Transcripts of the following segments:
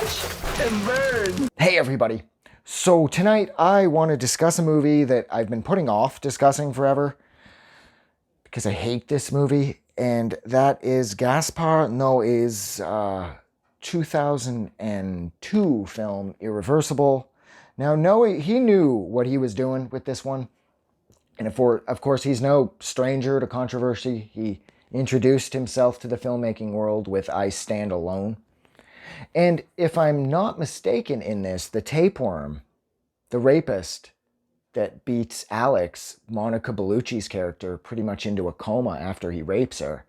Watch and burn. Hey everybody. So tonight I want to discuss a movie that I've been putting off discussing forever because I hate this movie, and that is Gaspar Noé's 2002 film Irreversible. Now Noé, he knew what he was doing with this one, and of course he's no stranger to controversy. He introduced himself to the filmmaking world with I Stand Alone. And if I'm not mistaken in this, the tapeworm, the rapist that beats Alex, Monica Bellucci's character, pretty much into a coma after he rapes her,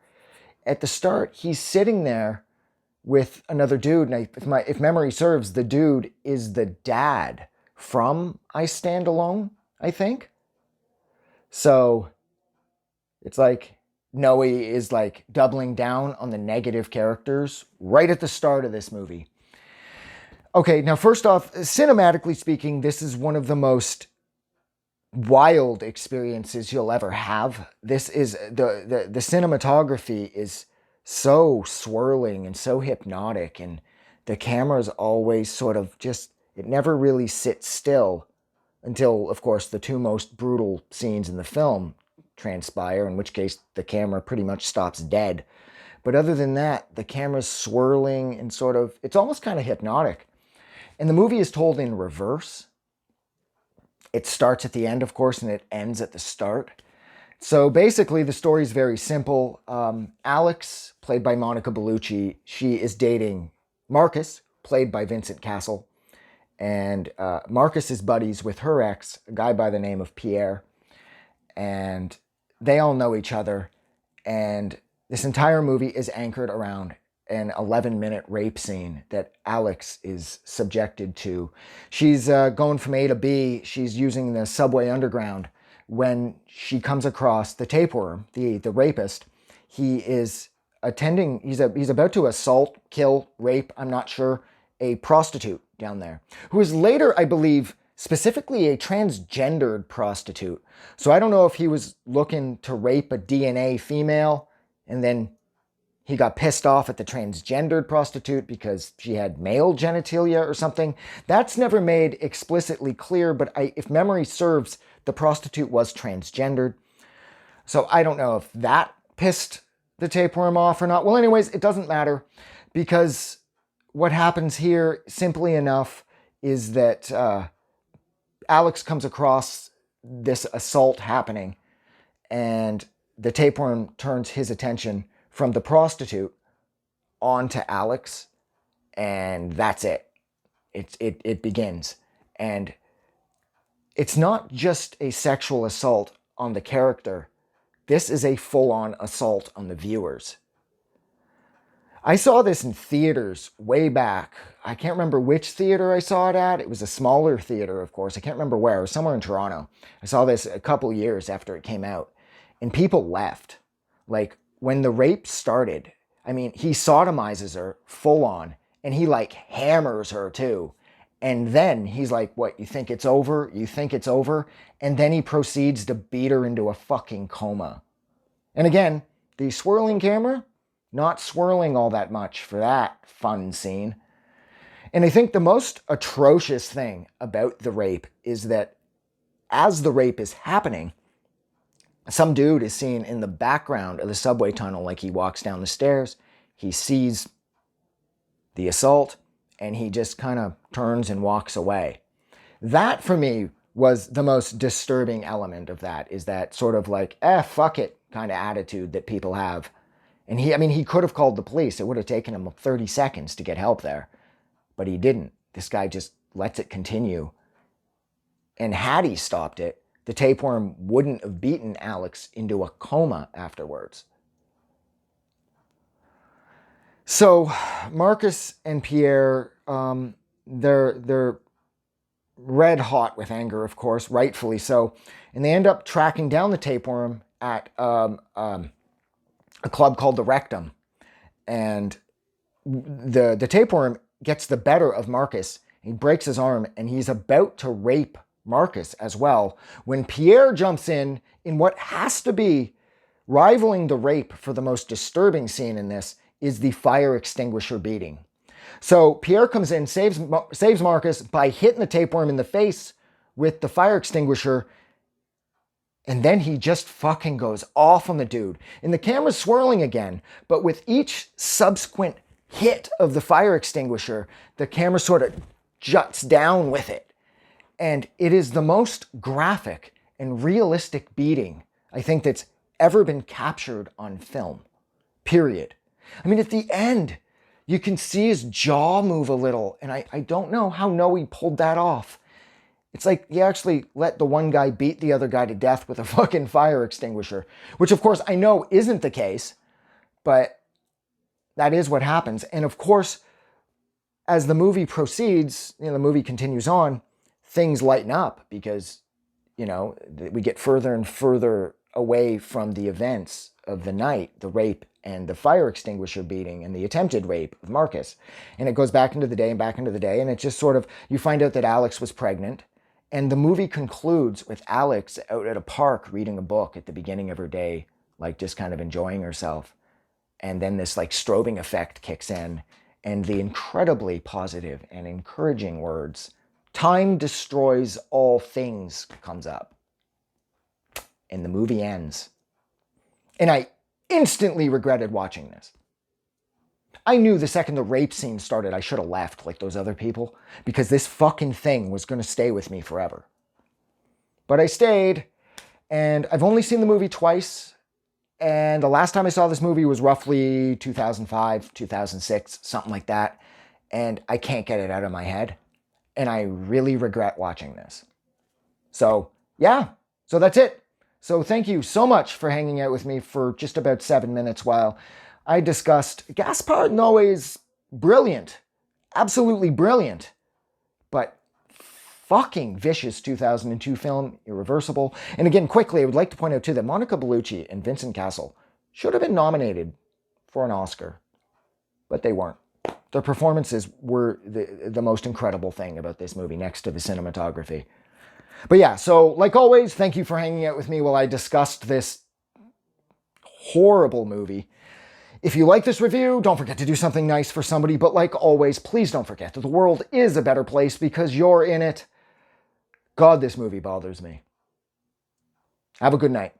at the start, he's sitting there with another dude. And if memory serves, the dude is the dad from I Stand Alone, I think. So it's like Noe is like doubling down on the negative characters right at the start of this movie. Okay, now first off, cinematically speaking, this is one of the most wild experiences you'll ever have. This is the cinematography is so swirling and so hypnotic, and the camera's always sort of just, it never really sits still until, of course, the two most brutal scenes in the film transpire, in which case the camera pretty much stops dead. But other than that, the camera's swirling and sort of, it's almost kind of hypnotic. And the movie is told in reverse. It starts at the end, of course, and it ends at the start. So basically, the story is very simple. Alex, played by Monica Bellucci, she is dating Marcus, played by Vincent Cassel. And Marcus is buddies with her ex, a guy by the name of Pierre. And they all know each other. And this entire movie is anchored around an 11-minute rape scene that Alex is subjected to. She's going from A to B. She's using the subway underground when she comes across the tapeworm, the rapist. He is attending, he's about to assault, kill, rape, I'm not sure, a prostitute down there, who is later, I believe, specifically a transgendered prostitute. So I don't know if he was looking to rape a DNA female and then he got pissed off at the transgendered prostitute because she had male genitalia or something. That's never made explicitly clear, but if memory serves, the prostitute was transgendered. So I don't know if that pissed the tapeworm off or not. Well, anyways, it doesn't matter, because what happens here, simply enough, is that Alex comes across this assault happening, and the tapeworm turns his attention from the prostitute onto Alex, and that's it. It begins. And it's not just a sexual assault on the character. This is a full-on assault on the viewers. I saw this in theaters way back. I can't remember which theater I saw it at. It was a smaller theater, of course. I can't remember where. It was somewhere in Toronto. I saw this a couple years after it came out, and people left. Like, when the rape started, I mean, he sodomizes her full on, and he like hammers her too. And then he's like, what, you think it's over? You think it's over? And then he proceeds to beat her into a fucking coma. And again, the swirling camera, not swirling all that much for that fun scene. And I think the most atrocious thing about the rape is that as the rape is happening, some dude is seen in the background of the subway tunnel, like he walks down the stairs, he sees the assault, and he just kind of turns and walks away. That, for me, was the most disturbing element of that, is that sort of like, fuck it kind of attitude that people have. And he could have called the police. It would have taken him 30 seconds to get help there. But he didn't. This guy just lets it continue. And had he stopped it, the tapeworm wouldn't have beaten Alex into a coma afterwards. So Marcus and Pierre, they're red hot with anger, of course, rightfully so, and they end up tracking down the tapeworm at a club called the Rectum, and the tapeworm gets the better of Marcus. He breaks his arm, and he's about to rape Marcus as well, when Pierre jumps in what has to be rivaling the rape for the most disturbing scene in this, is the fire extinguisher beating. So Pierre comes in, saves Marcus by hitting the tapeworm in the face with the fire extinguisher, and then he just fucking goes off on the dude. And the camera's swirling again, but with each subsequent hit of the fire extinguisher, the camera sort of juts down with it. And it is the most graphic and realistic beating I think that's ever been captured on film. Period. I mean, at the end, you can see his jaw move a little, and I don't know how Noe pulled that off. It's like he actually let the one guy beat the other guy to death with a fucking fire extinguisher, which of course I know isn't the case, but that is what happens. And of course, as the movie proceeds, the movie continues on, things lighten up because, we get further and further away from the events of the night, the rape and the fire extinguisher beating and the attempted rape of Marcus. And it goes back into the day and back into the day. And it's just sort of, you find out that Alex was pregnant. And the movie concludes with Alex out at a park reading a book at the beginning of her day, like just kind of enjoying herself. And then this like strobing effect kicks in, and the incredibly positive and encouraging words, "Time destroys all things," comes up. And the movie ends. And I instantly regretted watching this. I knew the second the rape scene started, I should have left like those other people, because this fucking thing was going to stay with me forever. But I stayed, and I've only seen the movie twice. And the last time I saw this movie was roughly 2005, 2006, something like that. And I can't get it out of my head. And I really regret watching this. So, yeah. So that's it. So thank you so much for hanging out with me for just about 7 minutes while I discussed Gaspar Noé's brilliant, absolutely brilliant, but fucking vicious 2002 film, Irreversible. And again, quickly, I would like to point out too that Monica Bellucci and Vincent Cassel should have been nominated for an Oscar, but they weren't. Their performances were the most incredible thing about this movie, next to the cinematography. But yeah, so like always, thank you for hanging out with me while I discussed this horrible movie. If you like this review, don't forget to do something nice for somebody. But like always, please don't forget that the world is a better place because you're in it. God, this movie bothers me. Have a good night.